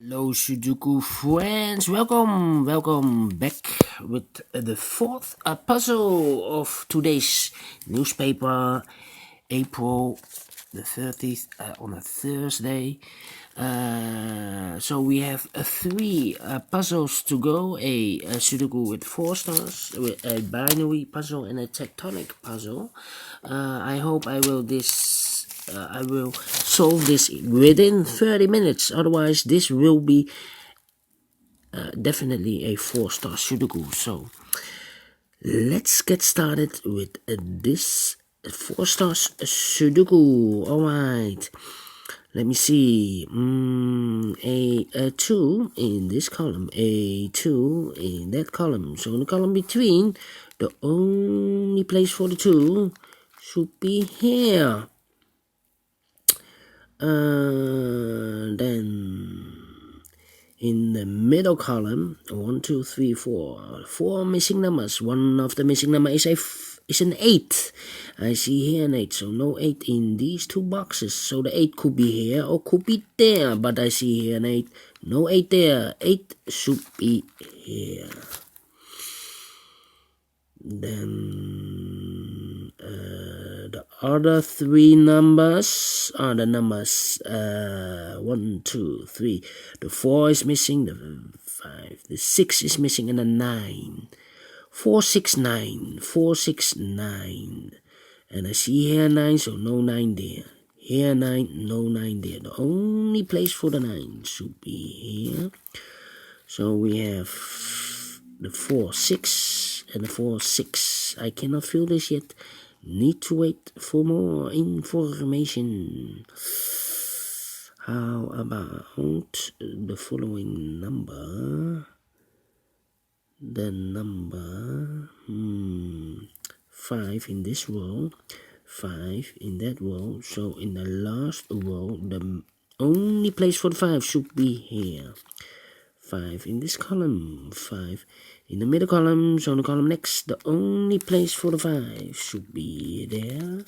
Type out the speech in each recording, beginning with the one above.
Hello, Sudoku friends. Welcome back with the fourth puzzle of today's newspaper, April the 30th, on a Thursday. So we have three puzzles to go: a Sudoku with 4 stars, with a binary puzzle, and a tectonic puzzle. I hope I will solve this within 30 minutes. Otherwise, this will be definitely a 4-star Sudoku. So let's get started with this 4 stars Sudoku. Alright, let me see. A 2 in this column, a 2 in that column. So in the column between, the only place for the 2 should be here. Then in the middle column, 1, 2, 3, 4, 4 missing numbers. One of the missing number is an 8. I see here an 8, so no 8 in these two boxes. So the 8 could be here or could be there, but I see here an 8. No 8 there. 8 should be here. Then the other three numbers are the numbers 1, 2, 3. The 4 is missing, the 5, the 6 is missing, and the 9. 4, 6, 9. 4, 6, 9. And I see here 9, so no 9 there. Here 9, no 9 there. The only place for the 9 should be here. So we have the 4, 6, and the 4, 6. I cannot fill this yet. Need to wait for more information. How about the following number? The number 5 in this row, 5 in that row. So in the last row, the only place for the 5 should be here. 5 in this column, 5 in the middle column, so in the column next, the only place for the 5 should be there.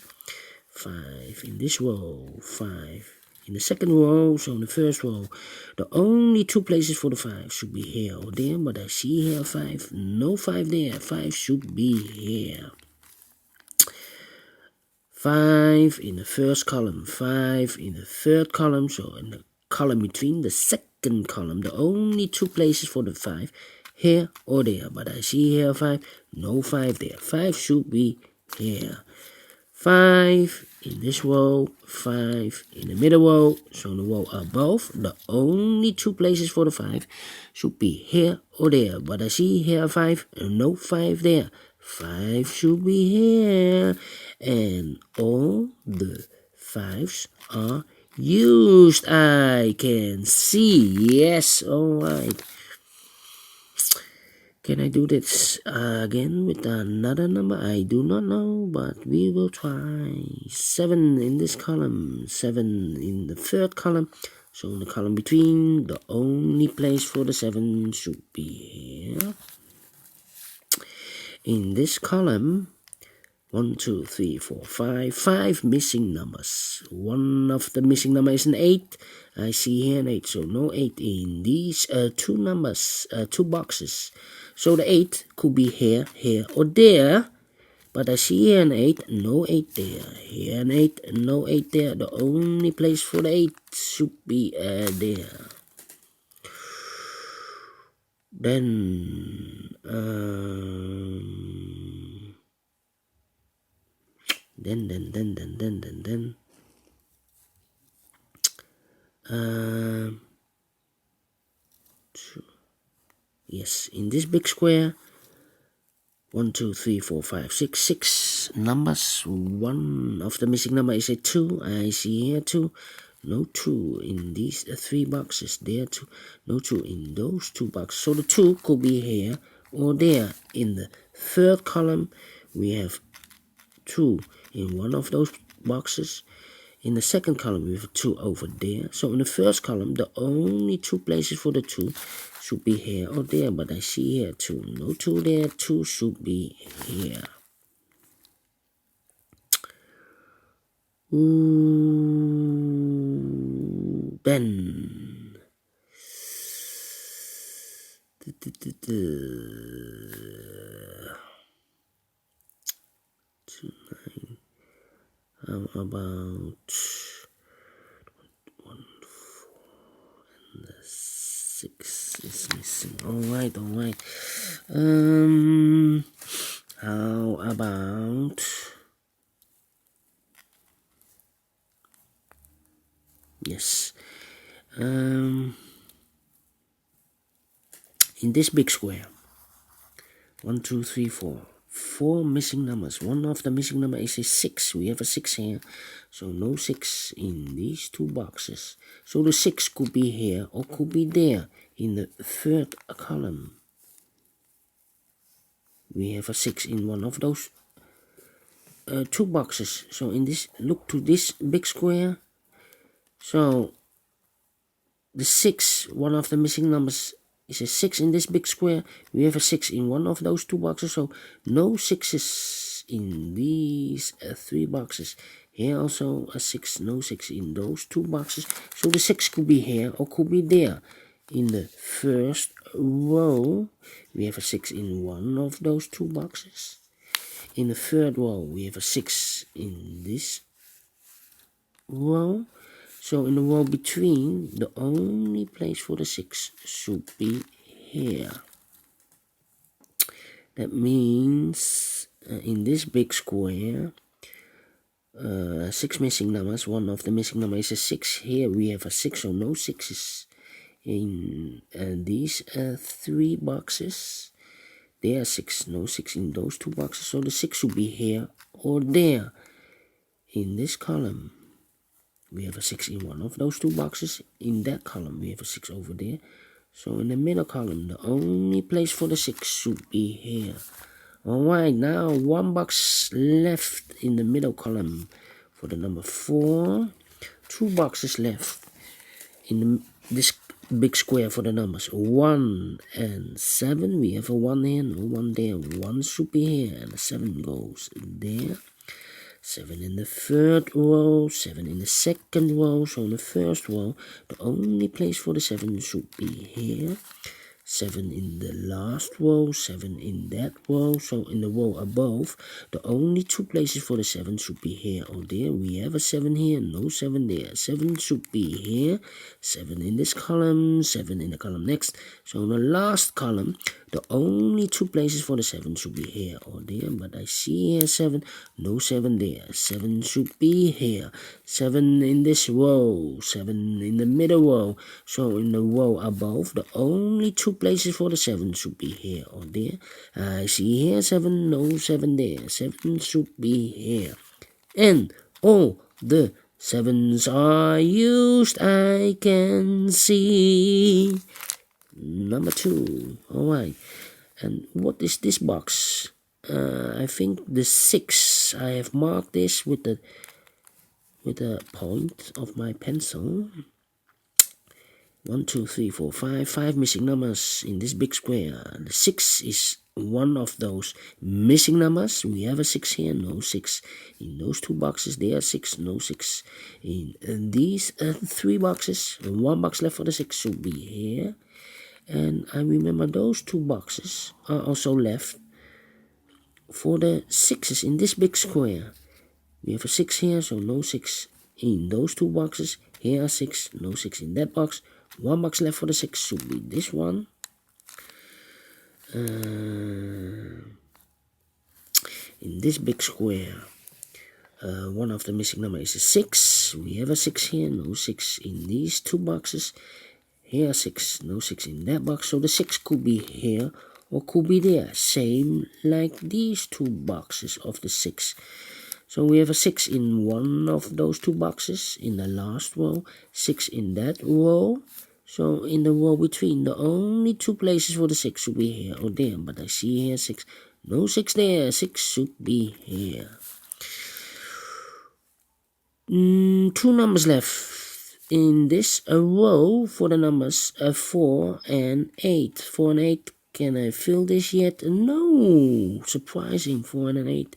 5 in this row, 5 in the second row, so in the first row, the only two places for the 5 should be here or there, but I see here 5, no 5 there, 5 should be here. 5 in the first column, 5 in the third column, so in the column between the second column, the only two places for the 5, here or there, but I see here 5, no 5 there, 5 should be here. 5 in this row, 5 in the middle row, so in the row above, the only two places for the 5 should be here or there, but I see here 5, no 5 there, 5 should be here, and all the 5s are used. I can see. Yes, alright. Can I do this again with another number? I do not know, but we will try. 7 in this column, 7 in the third column. So in the column between, the only place for the 7 should be here. In this column, 1, 2, 3, 4, 5. 5 missing numbers. One of the missing number is an 8. I see here an 8, so no 8 in these two numbers, two boxes. So the 8 could be here, here, or there. But I see here an 8, no 8 there. Here an 8, no 8 there. The only place for the 8 should be there. Then yes, in this big square, 1, 2, 3, 4, 5, 6, 6 numbers. One of the missing number is a 2. I see here 2. No 2 in these 3 boxes. There 2. No 2 in those 2 boxes. So the 2 could be here or there. In the third column, we have 2 in one of those boxes. In the second column, we have 2 over there. So in the first column, the only 2 places for the 2 should be here or there. But I see here 2. No 2 there. 2 should be here. Then How about 6 is missing. Alright. How about yes. In this big square, 1, 2, 3, 4. 4 missing numbers. One of the missing number is a 6. We have a 6 here. So no 6 in these two boxes. So the 6 could be here or could be there in the third column. We have a 6 in one of those two boxes. So in this, look to this big square. So the 6, one of the missing numbers is a 6 in this big square. We have a 6 in one of those two boxes. So no 6s in these 3 boxes. Here also a 6, no 6 in those 2 boxes. So the 6 could be here or could be there. In the first row, we have a 6 in one of those 2 boxes. In the third row, we have a 6 in this row. So in the row between, the only place for the 6 should be here. That means in this big square, 6 missing numbers. One of the missing numbers is a 6. Here we have a 6, so no 6s in these 3 boxes. There are 6, no 6 in those 2 boxes. So the 6 should be here or there in this column. We have a 6 in one of those 2 boxes. In that column, we have a 6 over there. So in the middle column, the only place for the 6 should be here. Alright, now 1 box left in the middle column for the number 4. 2 boxes left in this big square for the numbers 1 and 7. We have a 1 here, no 1 there. 1 should be here, and a 7 goes there. 7 in the third row, 7 in the second row. So in the first row, the only place for the 7 should be here. 7 in the last row, 7 in that row. So in the row above, the only 2 places for the 7 should be here or there. We have a 7 here, no 7 there. 7 should be here, 7 in this column, 7 in the column next. So in the last column, the only 2 places for the 7 should be here or there. But I see here 7, no 7 there. 7 should be here, 7 in this row, 7 in the middle row. So in the row above, the only 2 places for the 7 should be here or there. I see here 7, no 7 there. 7 should be here. And all the 7s are used, I can see. Number 2. Alright. And what is this box? I think the 6. I have marked this with the point of my pencil. 1, 2, 3, 4, 5. 5 missing numbers in this big square. The 6 is one of those missing numbers. We have a 6 here, no 6 in those 2 boxes. There are 6, no 6 in these 3 boxes. 1 box left for the 6 should be here. And I remember those 2 boxes are also left for the 6s in this big square. We have a 6 here, so no 6 in those 2 boxes. Here are 6, no 6 in that box. 1 box left for the 6 should be this one. In this big square, one of the missing number is a 6. We have a 6 here, no 6 in these 2 boxes. Here 6, no 6 in that box. So the 6 could be here or could be there. Same like these 2 boxes of the 6. So we have a 6 in one of those 2 boxes in the last row. 6 in that row. So in the row between, the only 2 places for the 6 should be here or there. But I see here 6. No 6 there. 6 should be here. 2 numbers left in this row for the numbers 4 and 8. 4 and 8. Can I fill this yet? No. Surprising. 4 and 8.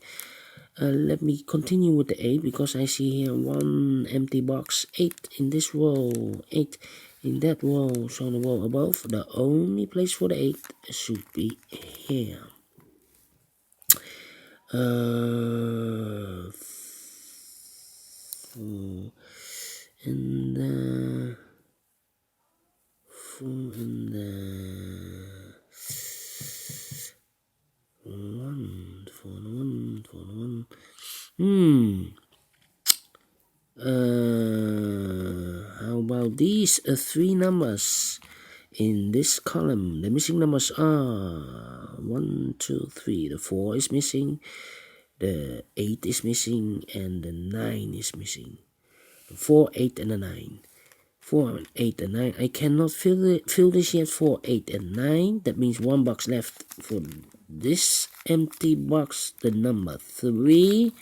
Let me continue with the 8 because I see here 1 empty box. 8 in this row. 8 in that row, so on the row above, the only place for the 8 should be here. Four and 4 and 1, 4 and 1, 4 and 1. How about these 3 numbers in this column? The missing numbers are 1, 2, 3. The 4 is missing, the 8 is missing, and the 9 is missing. 4, 8, and the 9. 4, 8, and 9. I cannot fill this yet. 4, 8, and 9. That means 1 box left for this empty box. The number 3.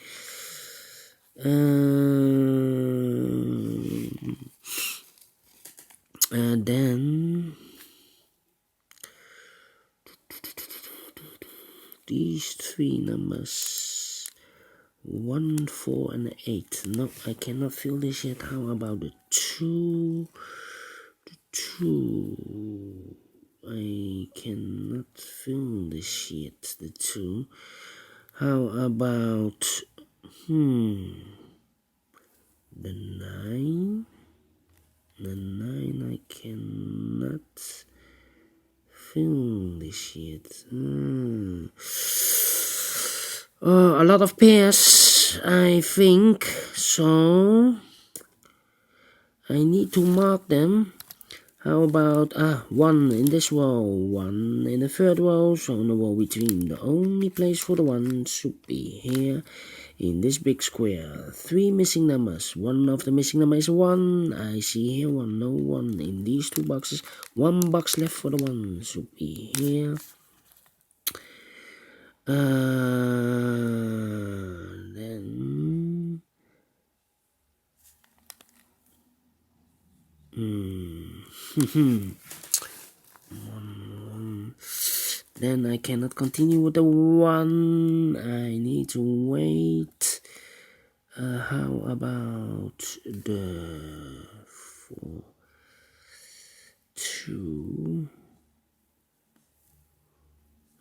And then these 3 numbers, 1, 4, and 8. No, I cannot fill this yet. How about the 2? The 2. I cannot fill this yet. The 2. How about the 9? The 9 I cannot fill this yet. A lot of pairs, I think, so I need to mark them. How about 1 in this row, 1 in the third row, so on the row between. The only place for the 1 should be here in this big square. 3 missing numbers. One of the missing numbers is 1. I see here 1, no 1 in these 2 boxes. 1 box left for the 1 should be here. Then then I cannot continue with the 1. I need to wait. How about the 4, 2,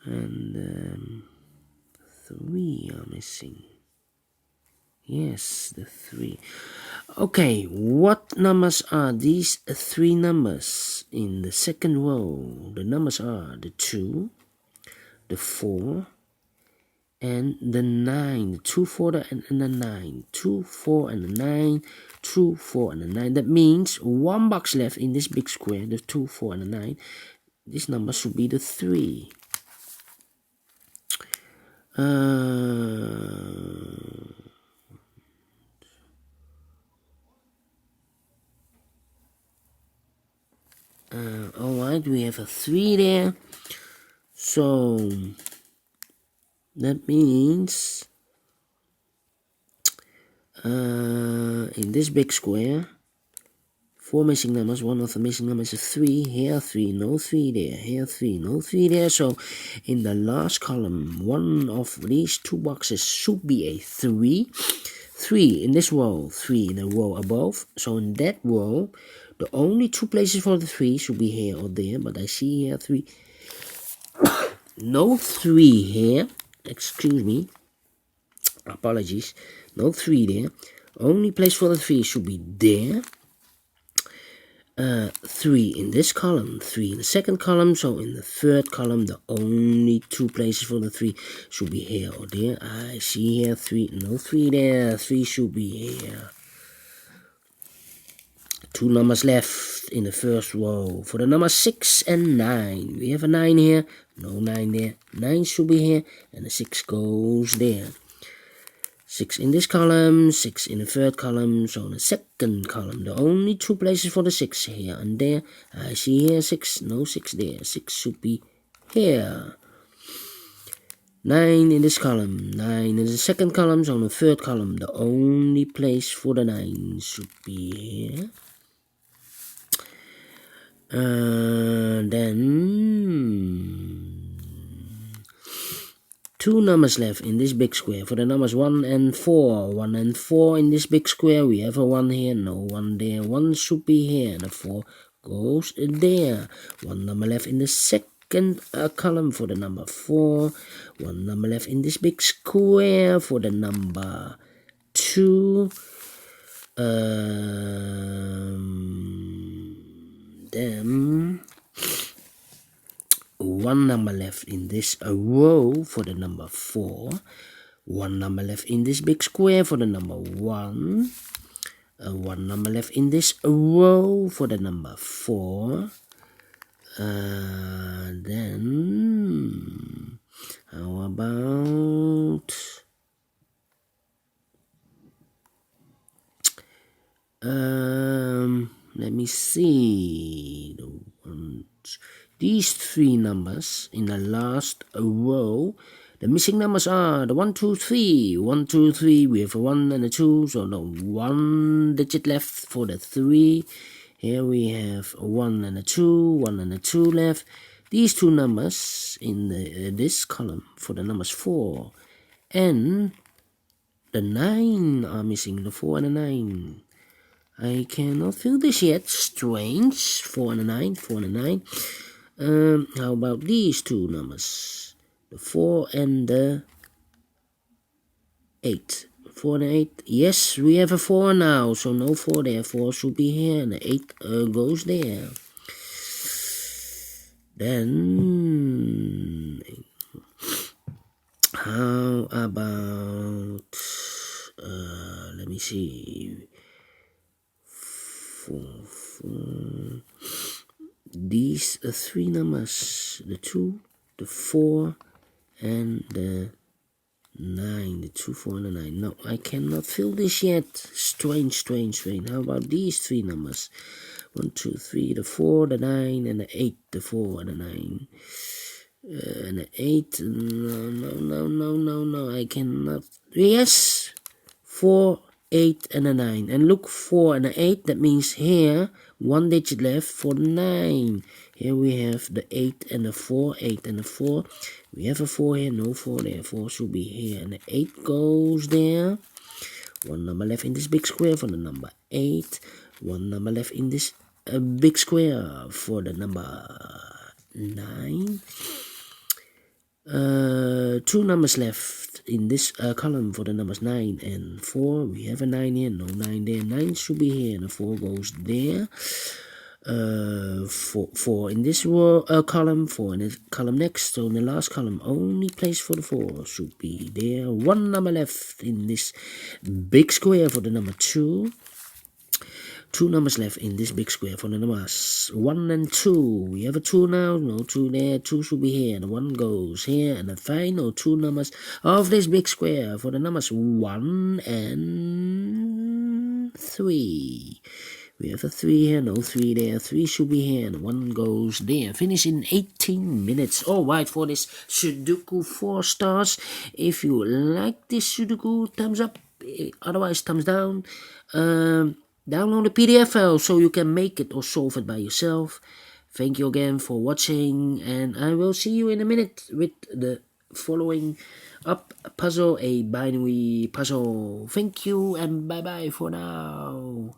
and 3 are missing. Yes, the 3. Okay, what numbers are these 3 numbers in the second row? The numbers are the 2, the 4, and the 9. The 2, 4, and the 9. 2, 4, and the 9. 2, 4, and the 9. That means 1 box left in this big square. The 2, 4, and the 9. This number should be the 3. Alright, we have a 3 there. So that means in this big square, 4 missing numbers. One of the missing numbers is 3. Here 3, no 3 there. Here 3, no 3 there. So in the last column, one of these 2 boxes should be a 3. 3 in this row, 3 in the row above. So in that row, the only 2 places for the 3 should be here or there. But I see here 3. No 3 here. Excuse me. Apologies. No 3 there. Only place for the 3 should be there. 3 in this column, 3 in the second column. So in the third column, the only 2 places for the 3 should be here or there. I see here 3, no 3 there. 3 should be here. 2 numbers left in the first row. For the numbers 6 and 9, we have a 9 here, no 9 there. 9 should be here, and the 6 goes there. 6 in this column, 6 in the third column, so in the second column, the only 2 places for the 6 here and there. I see here 6, no 6 there. 6 should be here. 9 in this column, 9 in the second column, so in the third column, the only place for the 9 should be here. Then 2 numbers left in this big square. For the numbers 1 and 4. 1 and 4 in this big square. We have a 1 here, no 1 there. 1 should be here, and a 4 goes there. One number left in the second column for the number 4. One number left in this big square for the number 2. Then one number left in this row for the number 4. One number left in this big square for the number 1. One number left in this row for the number 4. Then how about let me see these 3 numbers in the last row. The missing numbers are the 1, 2, 3. 1, 2, 3. We have a 1 and a 2, so no 1 digit left for the 3. Here we have a 1 and a 2, 1 and a 2 left. These 2 numbers in this column for the numbers 4 and the 9 are missing, the 4 and the 9. I cannot fill this yet. Strange. 4 and a 9, 4 and a 9. How about these 2 numbers? The 4 and the 8. 4 and 8. Yes, we have a 4 now, so no 4 there. 4 should be here, and the 8 goes there. Then how about let me see. 4. These 3 numbers, the 2, the 4, and the 9. The 2, 4, and the 9. No, I cannot fill this yet. Strange. How about these 3 numbers? 1, 2, 3, the 4, the 9, and the 8. The 4 and the 9. And the 8. No. I cannot. Yes. 4, 8, and a 9. And look, 4 and a 8. That means here, 1 digit left for the 9. Here we have the 8 and the 4. 8 and the 4. We have a 4 here, no 4 there. 4 should be here, and the 8 goes there. 1 number left in this big square for the number 8. 1 number left in this big square for the number 9. 2 numbers left in this column for the numbers 9 and 4. We have a 9 here, no 9 there. 9 should be here, and the 4 goes there. 4 in this row, column, 4 in the column next. So in the last column, only place for the 4 should be there. 1 number left in this big square for the number 2. 2 numbers left in this big square for the numbers 1 and 2. We have a 2 now, no 2 there. 2 should be here, and 1 goes here. And the final 2 numbers of this big square for the numbers 1 and 3. We have a 3 here, no 3 there. 3 should be here, and 1 goes there. Finish in 18 minutes. Alright, for this Sudoku 4 stars. If you like this Sudoku, thumbs up. Otherwise, thumbs down. Download the PDF file so you can make it or solve it by yourself. Thank you again for watching, and I will see you in a minute with the following up puzzle, a binary puzzle. Thank you, and bye bye for now.